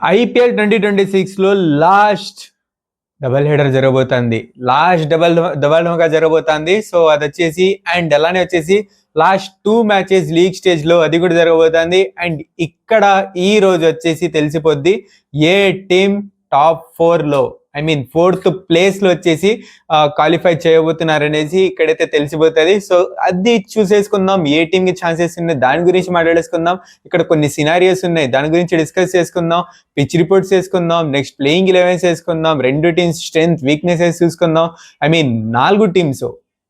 IPL 2026లో last double header జరగబోతుంది. Last double ధమాకా జరగబోతుంది. So అది వచ్చేసి అండ్ అలానే వచ్చేసి లాస్ట్ 2 మ్యాచెస్ లీగ్ స్టేజ్ లో అది కూడా జరగబోతుంది. అండ్ ఇక్కడ ఈ రోజు వచ్చేసి తెలిసిపోద్ది ఏ టీం టాప్ 4 లో ఐ మీన్ 4th ప్లేస్ లో వచ్చేసి క్వాలిఫై చేయబోతున్నారు అనేసి ఇక్కడైతే తెలిసిపోతుంది. సో అది చూసేసుకుందాం, ఏ టీమ్ కి ఛాన్సెస్ ఉన్నాయి దాని గురించి మాట్లాడేసుకుందాం. ఇక్కడ కొన్ని సినారియోస్ ఉన్నాయి దాని గురించి డిస్కస్ చేసుకుందాం, పిచ్ రిపోర్ట్స్ చేసుకుందాం, నెక్స్ట్ ప్లేయింగ్ 11 వేసుకుందాం, 2 టీమ్స్ స్ట్రెంత్ వీక్నెసెస్ చూసుకుందాం. I mean 4 teams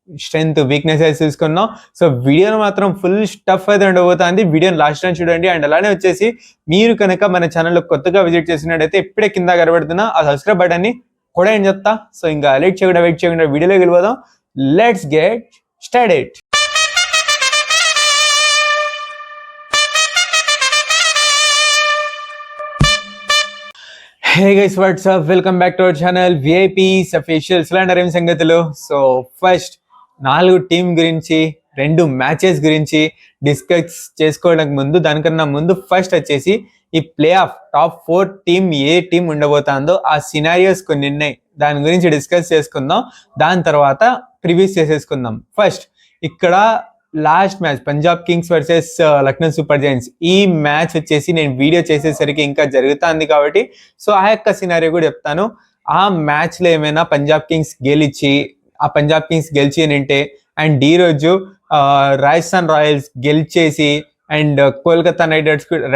strength weaknesses చూసుకుందాం. సో వీడియోను మాత్రం ఫుల్ స్టఫ్ అయితే ఉండబోతుంది. వీడియోని లాస్ట్ టైం చూడండి. అండ్ అలానే వచ్చేసి మీరు కనుక మన ఛానల్లో కొత్తగా విజిట్ చేసినట్టయితే ఇప్పుడే కింద కనబడుతున్న ఆ సబ్స్క్రైబ్ బటన్ ని కూడా ఏం చెప్తా. సో ఇంకా వెయిట్ చేయకుండా వీడియోలోకి వెళ్ళిపోదాం. Let's get started. Hey guys, WhatsApp, welcome back to our channel VIPs official. Cylinder ఏం సంగతులు? సో ఫస్ట్ 4 టీం గురించి 2 మ్యాచెస్ గురించి డిస్కస్ చేసుకోవడానికి ముందు దానికన్నా ముందు ఫస్ట్ వచ్చేసి ఈ play of top 4 team A team ఉండబోతుందో ఆ సినారియోస్ కొన్ని ఉన్నాయి, దాని గురించి డిస్కస్ చేసుకుందాం. దాని తర్వాత ప్రివ్యూస్ చేసేసుకుందాం. ఫస్ట్ ఇక్కడ last match Punjab Kings versus Lucknow super Giants, ఈ మ్యాచ్ వచ్చేసి నేను వీడియో చేసేసరికి ఇంకా జరుగుతుంది కాబట్టి సో ఆ యొక్క సినారియో కూడా చెప్తాను. ఆ మ్యాచ్ లో ఏమైనా పంజాబ్ కింగ్స్ గెలిచి అని అంటే అండ్ ఈ రోజు రాజస్థాన్ రాయల్స్ గెలిచేసి అండ్ కోల్కతా నైట్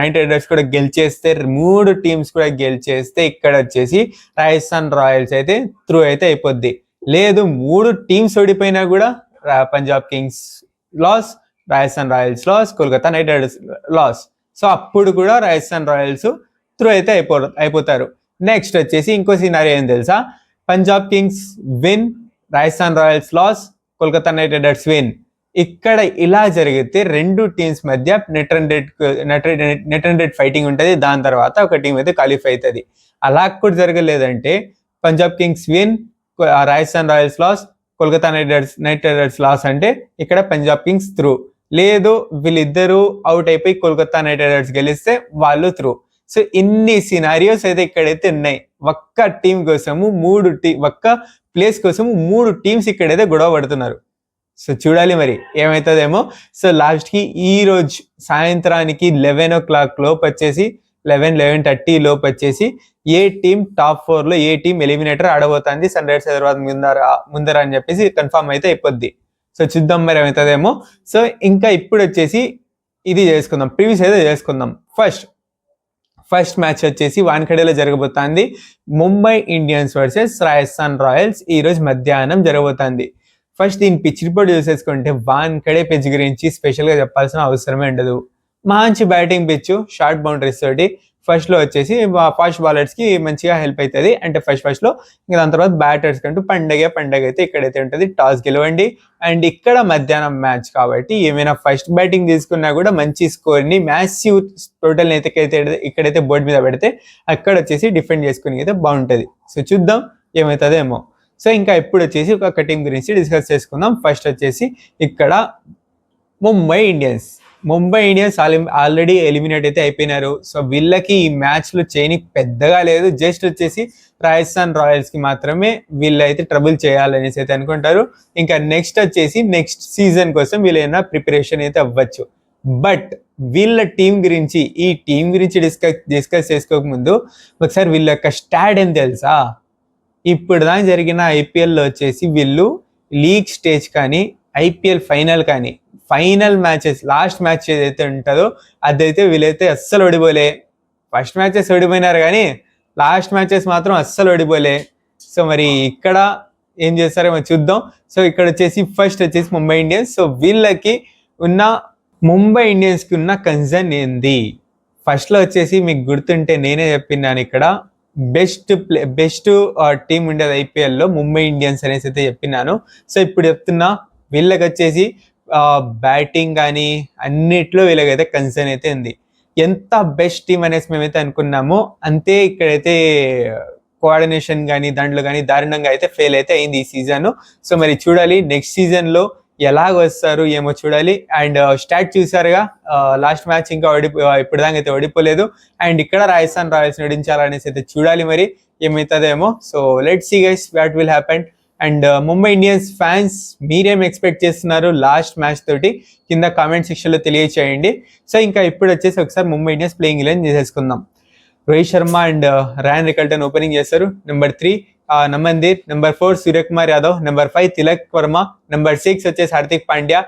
రైడర్స్ కూడా గెలిచేస్తే 3 టీమ్స్ కూడా గెలిచేస్తే ఇక్కడ వచ్చేసి రాజస్థాన్ రాయల్స్ అయితే త్రూ అయితే అయిపోద్ది. లేదు 3 టీమ్స్ ఓడిపోయినా కూడా Punjab Kings loss, Rajasthan Royals loss, Kolkata Knight Riders loss. So అప్పుడు కూడా రాజస్థాన్ రాయల్స్ త్రూ అయితే అయిపోతారు. నెక్స్ట్ వచ్చేసి ఇంకో సినారియో ఏం తెలుసా? Punjab Kings win, Rajasthan Royals loss, Kolkata Knight Riders win. ఇక్కడ ఇలా జరిగితే 2 టీమ్స్ మధ్య నెట్ అండ్ రేట్ ఫైటింగ్ ఉంటుంది. దాని తర్వాత ఒక టీం అయితే క్వాలిఫై అవుతుంది. అలా కూడా జరగలేదంటే Punjab Kings win, Rajasthan Royals loss, Kolkata Knight Riders loss అంటే ఇక్కడ పంజాబ్ కింగ్స్ త్రూ. లేదు వీళ్ళిద్దరూ అవుట్ అయిపోయి కోల్కతా నైట్ రైడర్స్ గెలిస్తే వాళ్ళు త్రూ. సో ఇన్ని సినారియోస్ అయితే ఇక్కడైతే ఉన్నాయి. ఒక్క టీం కోసము ఒక్క ప్లేస్ కోసము 3 టీమ్స్ ఇక్కడైతే గొడవ పడుతున్నారు. సో చూడాలి మరి ఏమవుతుందేమో. సో లాస్ట్ కి ఈ రోజు సాయంత్రానికి 11 o'clock లోపు వచ్చేసి 11:30 లోపు వచ్చేసి ఏ టీం టాప్ 4 లో ఏ టీం ఎలిమినేటర్ ఆడబోతుంది సన్ రైజర్స్ హైదరాబాద్ ముందర అని చెప్పేసి కన్ఫర్మ్ అయితే అయిపోద్ది. సో చూద్దాం మరి ఏమవుతుందేమో. సో ఇంకా ఇప్పుడు వచ్చేసి ఇది చేసుకుందాం, ప్రివ్యూస్ అయితే చేసుకుందాం. ఫస్ట్ మ్యాచ్ వచ్చేసి వాన్ఖడేలో జరగబోతుంది. Mumbai Indians versus Rajasthan Royals ఈ రోజు మధ్యాహ్నం జరగబోతుంది. ఫస్ట్ దీని పిచ్ రిపోర్ట్ చూసేసుకుంటే వాన్ఖడే పిచ్ గురించి స్పెషల్ గా చెప్పాల్సిన అవసరమే ఉండదు. మంచి బ్యాటింగ్ పిచ్, షార్ట్ బౌండరీస్ తోటి ఫస్ట్ లో వచ్చేసి ఫాస్ట్ బౌలర్స్ కి మంచిగా హెల్ప్ అవుతుంది. అంటే ఫస్ట్ లో ఇంకా దాని తర్వాత బ్యాటర్స్ కంటూ పండగ అయితే ఇక్కడైతే ఉంటుంది. టాస్ గెలవండి. అండ్ ఇక్కడ మధ్యాహ్నం మ్యాచ్ కాబట్టి ఏమైనా ఫస్ట్ బ్యాటింగ్ తీసుకున్నా కూడా మంచి స్కోర్ ని మ్యాసివ్ టోటల్ అయితే ఇక్కడైతే బోర్డు మీద పెడితే అక్కడ వచ్చేసి డిఫెండ్ చేసుకుని అయితే బాగుంటది. సో చూద్దాం ఏమవుతుందేమో. సో ఇంకా ఇప్పుడు వచ్చేసి ఒక టీం గురించి డిస్కస్ చేసుకుందాం. ఫస్ట్ వచ్చేసి ఇక్కడ ముంబై ఇండియన్స్ ఆల్రెడీ ఎలిమినేట్ అయితే అయిపోయినారు. సో వీళ్ళకి ఈ మ్యాచ్ లో చేయనికి పెద్దగా లేదు. జస్ట్ వచ్చేసి రాజస్థాన్ రాయల్స్ కి మాత్రమే వీళ్ళైతే ట్రబుల్ చేయాలనేసి అయితే అనుకుంటారు. ఇంకా నెక్స్ట్ వచ్చేసి నెక్స్ట్ సీజన్ కోసం వీళ్ళైనా ప్రిపరేషన్ అయితే అవ్వచ్చు. బట్ వీళ్ళ టీం గురించి ఈ టీం గురించి డిస్కస్ చేసుకోక ముందు ఒకసారి వీళ్ళ యొక్క స్టాట్ ఏం తెలుసా? ఇప్పుడు దాకా జరిగిన ఐపీఎల్లో వచ్చేసి వీళ్ళు లీగ్ స్టేజ్ కానీ IPL final matches last match ఏదైతే ఉంటుందో అదైతే వీళ్ళైతే అస్సలు ఓడిపోలే. ఫస్ట్ మ్యాచెస్ ఓడిపోయినారు కానీ లాస్ట్ మ్యాచెస్ మాత్రం అస్సలు ఓడిపోలే. సో మరి ఇక్కడ ఏం చేస్తారో చూద్దాం. సో ఇక్కడ వచ్చేసి ఫస్ట్ వచ్చేసి ముంబై ఇండియన్స్. సో వీళ్ళకి ముంబై ఇండియన్స్ కి ఉన్న కన్సర్న్ ఏంది? ఫస్ట్ లో వచ్చేసి మీకు గుర్తుంటే నేనే చెప్పినాను ఇక్కడ బెస్ట్ టీం ఉండేది ఐపీఎల్లో ముంబై ఇండియన్స్ అనేసి అయితే చెప్పినాను. సో ఇప్పుడు చెప్తున్నా వీళ్ళకి వచ్చేసి బ్యాటింగ్ కానీ అన్నిట్లో వీళ్ళకైతే కన్సర్న్ అయితే ఉంది. ఎంత బెస్ట్ టీం అనేసి మేమైతే అనుకున్నామో అంతే ఇక్కడైతే కోఆర్డినేషన్ కానీ దాంట్లో కానీ దారుణంగా అయితే ఫెయిల్ అయితే అయింది ఈ సీజన్. సో మరి చూడాలి నెక్స్ట్ సీజన్ లో ఎలాగ వస్తారు ఏమో చూడాలి. అండ్ స్టాట్ చూసారుగా, లాస్ట్ మ్యాచ్ ఇంకా ఇప్పటిదాకా అయితే ఓడిపోలేదు. అండ్ ఇక్కడ రాజస్థాన్ రాయల్స్ నడించాలనేసి అయితే చూడాలి మరి ఏమవుతుందేమో. So let's see guys what will happen. And Mumbai Indians fans మీరేం ఎక్స్పెక్ట్ చేస్తున్నారు లాస్ట్ మ్యాచ్ తోటి కింద కామెంట్ సెక్షన్ లో తెలియచేయండి. సో ఇంకా ఇప్పుడు వచ్చేసి ఒకసారి ముంబై ఇండియన్స్ ప్లేయింగ్ 11 చేసేసుకుందాం. Rohit Sharma and Ryan Rickelton opening చేస్తారు. Number 3 Naman Dhir, number 4 Suryakumar Yadav, number 5 Tilak Varma, number 6 వచ్చేసి Hardik Pandya,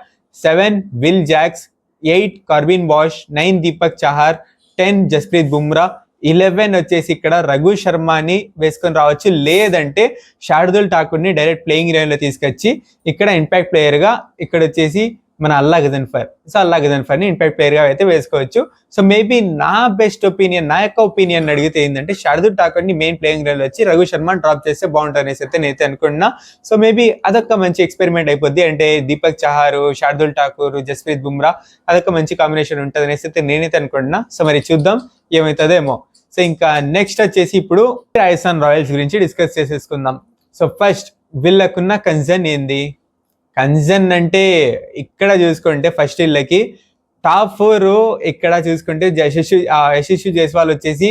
7 Will Jacks, 8 Corbin Bosch, 9 Deepak Chahar, 10 Jasprit Bumrah, 11 వచ్చేసి ఇక్కడ రఘు శర్మని వేసుకొని రావచ్చు, లేదంటే శార్దుల్ ఠాకూర్ ని డైరెక్ట్ ప్లేయింగ్ 11 లో తీసుకొచ్చి ఇక్కడ ఇంపాక్ట్ ప్లేయర్ గా ఇక్కడ వచ్చేసి మన అల్లా గజన్ఫర్. సో అల్లా గజన్ఫర్ ని ఇంపాక్ట్ ప్లేయర్ గా అయితే వేసుకోవచ్చు. సో మేబీ నా బెస్ట్ ఒపీనియన్, నా యొక్క ఒపీనియన్ అడిగితే ఏంటంటే శార్దుల్ ఠాకూర్ ని మెయిన్ ప్లేయింగ్ లో వచ్చి రఘు శర్మ డ్రాప్ చేస్తే బాగుంటుంది అనేసి అయితే నేనైతే అనుకున్నా. సో మేబీ అదొక మంచి ఎక్స్పెరిమెంట్ అయిపోద్ది. అంటే దీపక్ చాహర్, శార్దుల్ ఠాకూర్, జస్ప్రీత్ బుమ్రా అదొక మంచి కాంబినేషన్ ఉంటుంది అనేసి అయితే నేనైతే అనుకుంటున్నా. సో మరి చూద్దాం ఏమవుతుందేమో. సో ఇంకా నెక్స్ట్ వచ్చేసి ఇప్పుడు రాజస్థాన్ రాయల్స్ గురించి డిస్కస్ చేసేసుకుందాం. సో ఫస్ట్ వీళ్ళకున్న కన్సర్న్ ఏంది? కన్సర్న్ అంటే ఇక్కడ చూసుకుంటే ఫస్ట్ వీళ్ళకి టాప్ 4 ఇక్కడ చూసుకుంటే యశస్వి జైస్వాల్ వచ్చేసి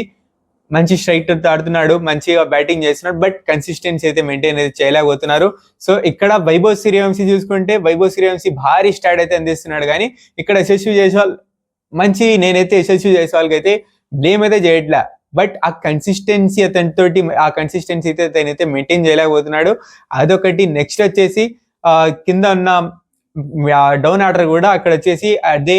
మంచి స్ట్రైకర్ ఆడుతున్నాడు, మంచిగా బ్యాటింగ్ చేస్తున్నాడు, బట్ కన్సిస్టెన్సీ అయితే మెయింటైన్ అయితే చేయలేకపోతున్నారు. సో ఇక్కడ వైభవ్ సూర్యవంశీ చూసుకుంటే వైభవ్ సూర్యవంశీ భారీ స్టార్ట్ అయితే అందిస్తున్నాడు, కానీ ఇక్కడ యశస్వి జైస్వాల్ మంచి, నేనైతే యశస్వి జైస్వాల్కి అయితే బ్లేమ్ అయితే చేయట్లే, బట్ ఆ కన్సిస్టెన్సీ అతనితోటి ఆ కన్సిస్టెన్సీ అయితే అతనైతే మెయింటైన్ చేయలేకపోతున్నాడు. అదొకటి. నెక్స్ట్ వచ్చేసి కింద ఉన్న డౌన్ ఆర్డర్ కూడా అక్కడ వచ్చేసి అదే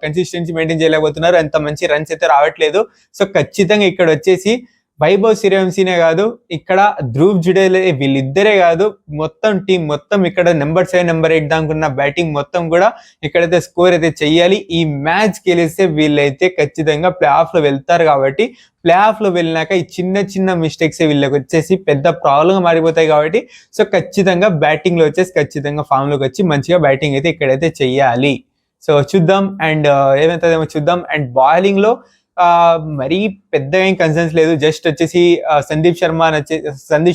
కన్సిస్టెన్సీ మెయింటైన్ చేయలేకపోతున్నారు, అంత మంచి రన్స్ అయితే రావట్లేదు. సో ఖచ్చితంగా ఇక్కడ వచ్చేసి వైభవ్ సూర్యవంశీనే కాదు, ఇక్కడ ధ్రువ్ జుడేల్, వీళ్ళిద్దరే కాదు, మొత్తం టీం మొత్తం ఇక్కడ నెంబర్ 7, నెంబర్ 8 దాకున్న బ్యాటింగ్ మొత్తం కూడా ఇక్కడైతే స్కోర్ అయితే చెయ్యాలి. ఈ మ్యాచ్ గెలిస్తే వీళ్ళైతే ఖచ్చితంగా ప్లే ఆఫ్ లో వెళ్తారు. కాబట్టి ప్లే ఆఫ్ లో వెళ్ళినాక ఈ చిన్న చిన్న మిస్టేక్స్ వీళ్ళకి వచ్చేసి పెద్ద ప్రాబ్లం మారిపోతాయి. కాబట్టి సో ఖచ్చితంగా బ్యాటింగ్ లో వచ్చేసి ఖచ్చితంగా ఫామ్ లోకి వచ్చి మంచిగా బ్యాటింగ్ అయితే ఇక్కడైతే చెయ్యాలి. సో చూద్దాం అండ్ ఏమైతుందేమో చూద్దాం. అండ్ బౌలింగ్ లో మరీ పెద్దగా ఏం కన్సర్న్స్ లేదు. జస్ట్ వచ్చేసి సందీప్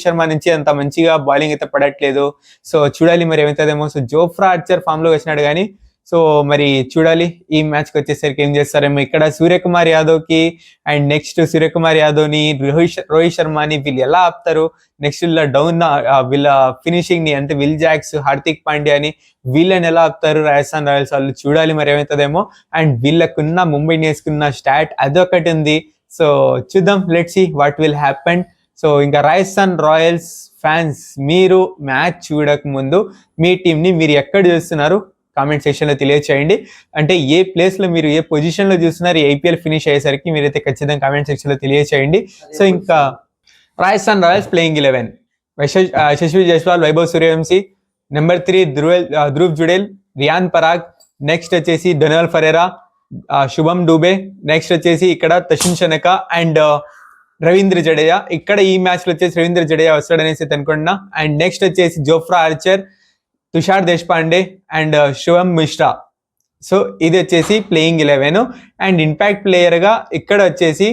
శర్మ నుంచి అంత మంచిగా బౌలింగ్ అయితే పడట్లేదు. సో చూడాలి మరి ఏమవుతుందేమో. సో జోఫ్రా ఆర్చర్ ఫామ్ లో వచ్చినాడు, కానీ సో మరి చూడాలి ఈ మ్యాచ్ కి వచ్చేసరికి ఏం చేస్తారేమో. ఇక్కడ సూర్యకుమార్ యాదవ్ కి అండ్ నెక్స్ట్ సూర్యకుమార్ యాదవ్ ని, రోహిత్ శర్మని వీళ్ళు ఎలా ఆపుతారు, నెక్స్ట్ వీళ్ళ డౌన్ వీళ్ళ ఫినిషింగ్ ని అంటే విల్ జాక్స్, హార్దిక్ పాండ్యాని వీళ్ళని ఎలా ఆపుతారు రాజస్థాన్ రాయల్స్ వాళ్ళు, చూడాలి మరి ఏమవుతుందేమో. అండ్ వీళ్ళకున్న ముంబై ఇండియన్స్ కున్న స్టాట్ అదొకటి ఉంది. సో చూద్దాం, let's see what will happen. So ఇంకా రాజస్థాన్ రాయల్స్ ఫ్యాన్స్, మీరు మ్యాచ్ చూడక ముందు మీ టీం ని మీరు ఎక్కడ చూస్తున్నారు కామెంట్ సెక్షన్ లో తెలియచేయండి. అంటే ఏ ప్లేస్ లో మీరు ఏ పొజిషన్ లో చూస్తున్నారు, ఐపీఎల్ ఫినిష్ అయ్యేసరికి మీరైతే ఖచ్చితంగా కామెంట్ సెక్షన్ లో తెలియచేయండి. సో ఇంకా Rajasthan Royals playing 11: Yashasvi Jaiswal, Vaibhav Suryavanshi, number 3 Dhruv Jurel, Riyan Parag, next వచ్చేసి Donald Ferreira, Shubham Dubey, next వచ్చేసి ఇక్కడ తషిన్ షనక అండ్ రవీంద్ర జడేజా. ఇక్కడ ఈ మ్యాచ్ లో వచ్చేసి రవీంద్ర జడేజా వస్తాడనేసి అనుకుంటున్నా. అండ్ నెక్స్ట్ వచ్చేసి Jofra Archer, Tushar Deshpande and Shubham Mishra. So ఇది వచ్చేసి ప్లేయింగ్ 11. అండ్ ఇంపాక్ట్ ప్లేయర్ గా ఇక్కడ వచ్చేసి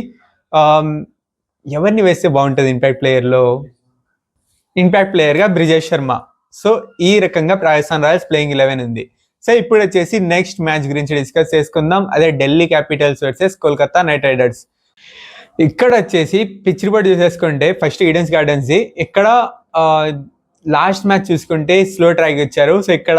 ఎవరిని వేస్తే బాగుంటుంది ఇంపాక్ట్ ప్లేయర్ గా బ్రిజేష్ శర్మ. సో ఈ రకంగా రాజస్థాన్ రాయల్స్ ప్లేయింగ్ 11 ఉంది. సో ఇప్పుడు వచ్చేసి నెక్స్ట్ మ్యాచ్ గురించి డిస్కస్ చేసుకుందాం. అదే Delhi Capitals versus Kolkata Knight riders. ఇక్కడ వచ్చేసి పిచ్ రిపోర్ట్ చూసేసుకుంటే ఫస్ట్ ఈడెన్స్ గార్డెన్స్, ఇక్కడ లాస్ట్ మ్యాచ్ చూసుకుంటే స్లో ట్రాక్ ఇచ్చారు. సో ఇక్కడ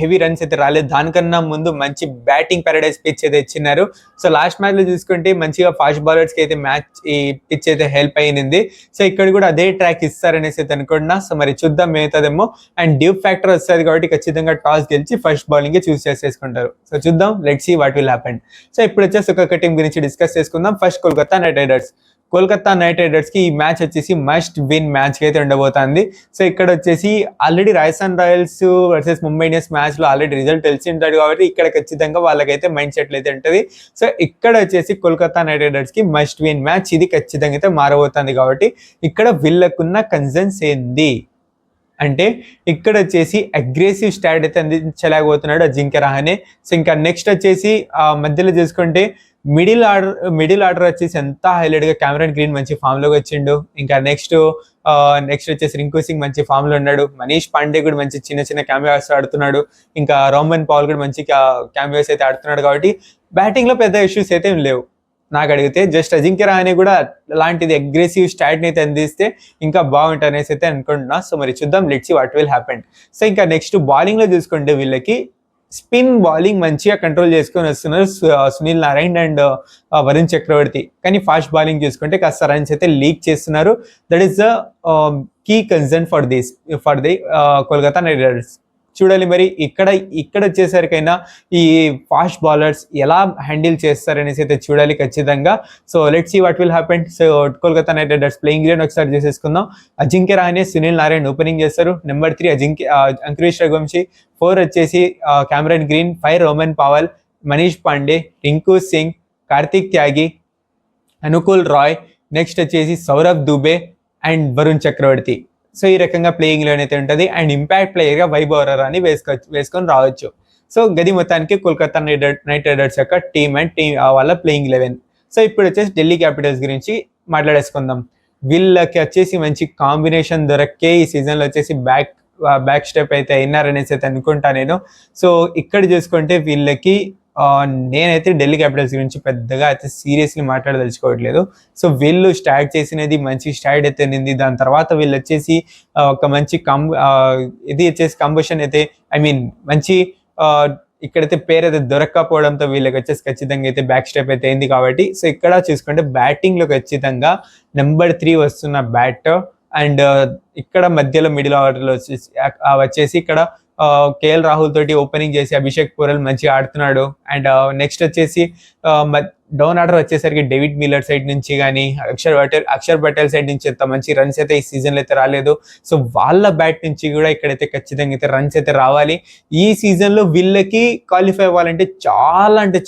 హెవీ రన్స్ అయితే రాలేదు. దానికన్నా ముందు మంచి బ్యాటింగ్ పారడైజ్ పిచ్ అయితే ఇచ్చినారు. సో లాస్ట్ మ్యాచ్ లో చూసుకుంటే మంచిగా ఫాస్ట్ బౌలర్స్ కి అయితే మ్యాచ్ ఈ పిచ్ అయితే హెల్ప్ అయ్యింది. సో ఇక్కడ కూడా అదే ట్రాక్ ఇస్తారనేసి అయితే అనుకుంటున్నా. సో మరి చూద్దాం ఏమవుతుందేమో. అండ్ డ్యూప్ ఫ్యాక్టర్ వస్తుంది కాబట్టి ఖచ్చితంగా టాస్ గెలిచి ఫస్ట్ బౌలింగ్ చూస్ చేసేసుకుంటారు. సో చూద్దాం, let's see what will happen. So ఇప్పుడు వచ్చేసి ఒక్కొక్క టీం గురించి డిస్కస్ చేసుకుందాం. First Kolkata Knight Riders. Kolkata Knight Riders కి ఈ మ్యాచ్ వచ్చేసి మస్ట్ విన్ మ్యాచ్ అయితే ఉండబోతుంది. సో ఇక్కడ వచ్చేసి already Rajasthan Royals versus Mumbai Indians match లో ఆల్రెడీ రిజల్ట్ తెలిసి ఉంటాడు కాబట్టి ఇక్కడ ఖచ్చితంగా వాళ్ళకైతే మైండ్ సెట్ అయితే ఉంటుంది. సో ఇక్కడ వచ్చేసి కోల్కతా నైట్ రైడర్స్ కి మస్ట్ విన్ మ్యాచ్, ఇది ఖచ్చితంగా అయితే మారబోతుంది. కాబట్టి ఇక్కడ వీళ్ళకున్న కన్సర్న్స్ ఏంది అంటే ఇక్కడ వచ్చేసి అగ్రెసివ్ స్టార్ట్ అయితే అందించలేకపోతున్నాడు అజింక్య రహానే. సో ఇంకా నెక్స్ట్ వచ్చేసి మధ్యలో చూసుకుంటే మిడిల్ ఆర్డర్ వచ్చేసి ఎంత హైలైట్ గా కెమెరాన్ గ్రీన్ మంచి ఫామ్ లోకి వచ్చిండు. ఇంకా నెక్స్ట్ వచ్చేసి రింకు సింగ్ మంచి ఫామ్ లో ఉన్నాడు. మనీష్ పాండే కూడా మంచి చిన్న చిన్న క్యామియోస్ ఆడుతున్నాడు. ఇంకా రోమన్ పౌల్ కూడా మంచి క్యామియోస్ అయితే ఆడుతున్నాడు. కాబట్టి బ్యాటింగ్ లో పెద్ద ఇష్యూస్ అయితే ఏం లేవు నాకు అడిగితే. జస్ట్ అజింక్య రహానే కూడా అలాంటిది అగ్రెసివ్ స్టాట్ ని అయితే అందిస్తే ఇంకా బాగుంటుంది అనేసి అయితే అనుకుంటున్నా. సో మరి చూద్దాం, let's see what will happen. So ఇంకా నెక్స్ట్ బౌలింగ్ లో చూసుకుంటే వీళ్ళకి స్పిన్ బౌలింగ్ మంచిగా కంట్రోల్ చేసుకొని వస్తున్నారు సునీల్ నారాయణ్ అండ్ వరుణ్ చక్రవర్తి. కానీ ఫాస్ట్ బౌలింగ్ చూసుకుంటే కాస్త రన్స్ అయితే లీక్ చేస్తున్నారు. That is the key concern for the Kolkata Knight Riders. చూడాలి మరి ఇక్కడ వచ్చేసరికైనా ఈ ఫాస్ట్ బౌలర్స్ ఎలా హ్యాండిల్ చేస్తారనేసి అయితే చూడాలి ఖచ్చితంగా. So let's see what will happen. So Kolkata Knight Riders playing eleven ఒకసారి చేసేసుకుందాం. అజింక్య రహానే, సునీల్ నారాయణ్ ఓపెనింగ్ చేస్తారు. నెంబర్ 3 అంకురీష్ రఘువంశీ, 4 వచ్చేసి Cameron Green, 5 Rovman Powell, Manish Pandey, Rinku Singh, Kartik Tyagi, Anukul Roy, next వచ్చేసి సౌరవ్ దుబే అండ్ వరుణ్ చక్రవర్తి. సో ఈ రకంగా ప్లేయింగ్ లోన్ అయితే ఉంటుంది. అండ్ ఇంపాక్ట్ ప్లేయర్ గా వైభవ్ అరోరాని వేసుకొని రావచ్చు. సో గది మొత్తానికి కోల్కతా నైట్ రైడర్స్ యొక్క టీమ్ వాళ్ళ ప్లేయింగ్ 11. సో ఇప్పుడు వచ్చేసి ఢిల్లీ క్యాపిటల్స్ గురించి మాట్లాడేసుకుందాం. వీళ్ళకి వచ్చేసి మంచి కాంబినేషన్ దొరక్కే ఈ సీజన్ లో వచ్చేసి బ్యాక్ స్టెప్ అయితే అయినారనేసి అయితే అనుకుంటా నేను. సో ఇక్కడ చూసుకుంటే వీళ్ళకి నేనైతే ఢిల్లీ క్యాపిటల్స్ గురించి పెద్దగా అయితే సీరియస్లీ మాట్లాడదలుచుకోవట్లేదు. సో వీళ్ళు స్టార్ట్ చేసినది మంచి స్టార్ట్ అయితే నింది. దాని తర్వాత వీళ్ళు వచ్చేసి ఒక మంచి ఇది వచ్చేసి కంబషన్ అయితే మంచి ఇక్కడైతే పేరు అయితే దొరక్కపోవడంతో వీళ్ళకి వచ్చేసి ఖచ్చితంగా అయితే బ్యాక్ స్టెప్ అయితే అయింది. కాబట్టి సో ఇక్కడ చూసుకుంటే బ్యాటింగ్ లో ఖచ్చితంగా నెంబర్ 3 వస్తున్న బ్యాట్ అండ్ ఇక్కడ మధ్యలో మిడిల్ ఆర్డర్ లో వచ్చేసి ఇక్కడ కేఎల్ రాహుల్ తోటి ఓపెనింగ్ చేసి అభిషేక్ పూరల్ మంచిగా ఆడుతున్నాడు. అండ్ నెక్స్ట్ వచ్చేసి డౌన్ ఆర్డర్ వచ్చేసరికి డేవిడ్ మిల్లర్ సైడ్ నుంచి కానీ అక్షర్ పటేల్ సైడ్ నుంచి ఎంత మంచి రన్స్ అయితే ఈ సీజన్ లో అయితే రాలేదు. సో వాళ్ళ బ్యాట్ నుంచి కూడా ఇక్కడైతే ఖచ్చితంగా అయితే రన్స్ అయితే రావాలి. ఈ సీజన్ లో వీళ్ళకి క్వాలిఫై అవ్వాలంటే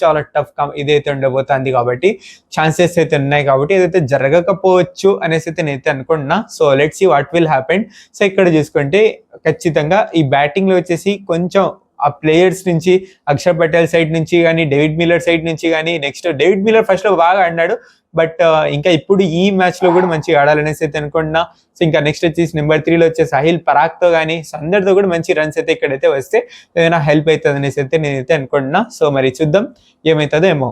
చాలా టఫ్ ఇదైతే ఉండబోతుంది. కాబట్టి ఛాన్సెస్ అయితే ఉన్నాయి. కాబట్టి ఏదైతే జరగకపోవచ్చు అనేసి అయితే నేనైతే అనుకుంటున్నా. So let's see what will happen. So ఇక్కడ చూసుకుంటే ఖచ్చితంగా ఈ బ్యాటింగ్ లో వచ్చేసి కొంచెం ఆ ప్లేయర్స్ నుంచి అక్షర్ పటేల్ సైడ్ నుంచి కానీ డేవిడ్ మిల్లర్ సైడ్ నుంచి కానీ, నెక్స్ట్ డేవిడ్ మిల్లర్ ఫస్ట్ లో బాగా ఆడినాడు. బట్ ఇంకా ఇప్పుడు ఈ మ్యాచ్ లో కూడా మంచిగా ఆడాలనేసి అయితే అనుకుంటున్నా. సో ఇంకా నెక్స్ట్ వచ్చేసి నెంబర్ 3 వచ్చే సాహిల్ పరాగ్ తో కానీ అందరితో కూడా మంచి రన్స్ అయితే ఇక్కడైతే వస్తే ఏదైనా హెల్ప్ అవుతుంది అనేసి అయితే నేనైతే అనుకుంటున్నా. సో మరి చూద్దాం ఏమవుతుందో ఏమో.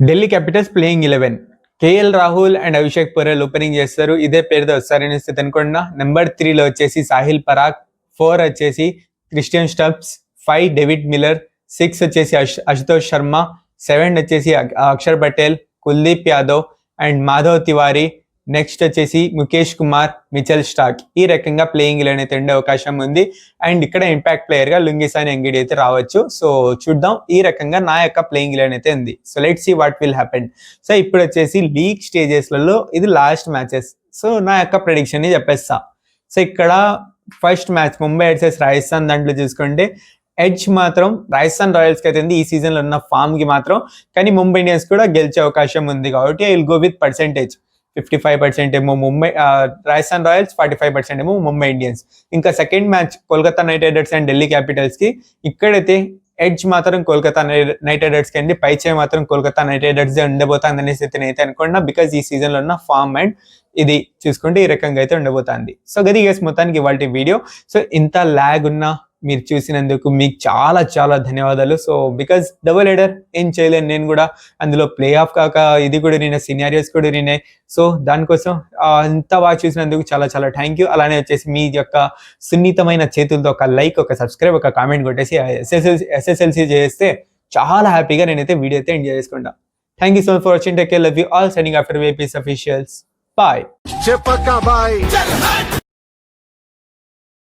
Delhi Capitals playing 11, KL Rahul and Abhishek Porel opening చేస్తారు. ఇదే పేరుతో వస్తారనేసి అయితే అనుకుంటున్నా. నెంబర్ 3 వచ్చేసి సాహిల్ పరాగ్, 4 వచ్చేసి క్రిస్టియన్ స్టబ్స్, 5 డేవిడ్ మిల్లర్, 6 వచ్చేసి అశుతోష్ శర్మ, 7 వచ్చేసి అక్షర్ పటేల్, కుల్దీప్ యాదవ్ అండ్ మాధవ్ తివారీ, నెక్స్ట్ వచ్చేసి ముఖేష్ కుమార్, మిచెల్ స్టార్క్. ఈ రకంగా ప్లేయింగ్ లెవెన్ అయితే ఉండే అవకాశం ఉంది. అండ్ ఇక్కడ ఇంపాక్ట్ ప్లేయర్ గా లుంగిసాని ఎంగిడి అయితే రావచ్చు. సో చూద్దాం. ఈ రకంగా నా యొక్క ప్లేయింగ్ లెవెన్ అయితే ఉంది. So let's see what will happen. So ఇప్పుడు వచ్చేసి లీగ్ స్టేజెస్లలో ఇది లాస్ట్ మ్యాచెస్. సో నా యొక్క ప్రెడిక్షన్ ని చెప్పేస్తా. సో ఇక్కడ first match Mumbai versus Rajasthan దాంట్లో చూసుకుంటే ఎడ్జ్ మాత్రం రాజస్థాన్ రాయల్స్ కి అయితే ఈ సీజన్ లో ఉన్న ఫామ్ కి మాత్రం. కానీ ముంబై ఇండియన్స్ కూడా గెలిచే అవకాశం ఉంది. కాబట్టి I will go with percentage. 55% ఏమో రాజస్థాన్ రాయల్స్, 45% ఏమో ముంబై ఇండియన్స్. ఇంకా second match Kolkata Knight riders and Delhi Capitals కి ఇక్కడైతే ఎడ్జ్ మాత్రం కోల్కతా నైట్ రైడర్స్ కి అండి, పైచే మాత్రం కోల్కతా నైట్ రైడర్స్ ఉండబోతుంది అనేసి అయితే నేనైతే అనుకున్నా. బికాజ్ ఈ సీజన్ లో ఉన్న ఫామ్ అండ్ ఇది చూసుకుంటే ఈ రకంగా అయితే ఉండబోతుంది. సో గది గైస్ మొత్తానికి ఇవాల్టి వీడియో. సో ఇంత ల్యాగ్ ఉన్నా మీరు చూసినందుకు మీకు చాలా ధన్యవాదాలు. సో బికాజ్ డబుల్ హెడర్ ఏం చేయలేను నేను కూడా, అందులో ప్లే ఆఫ్ కాక ఇది కూడా నేనే, సినారియోస్ కూడా నేనే. సో దానికోసం ఇంత బాగా చూసినందుకు చాలా థ్యాంక్ యూ. అలానే వచ్చేసి మీ యొక్క సున్నితమైన చేతులతో ఒక లైక్, ఒక సబ్స్క్రైబ్, ఒక కామెంట్ కొట్టేసి SSLC చేస్తే చాలా హ్యాపీగా నేనైతే వీడియో అయితే ఎంజాయ్ చేసుకుంటా. Thank you so much for watching. Take care, love you all. Signing off APS Officials. Bye.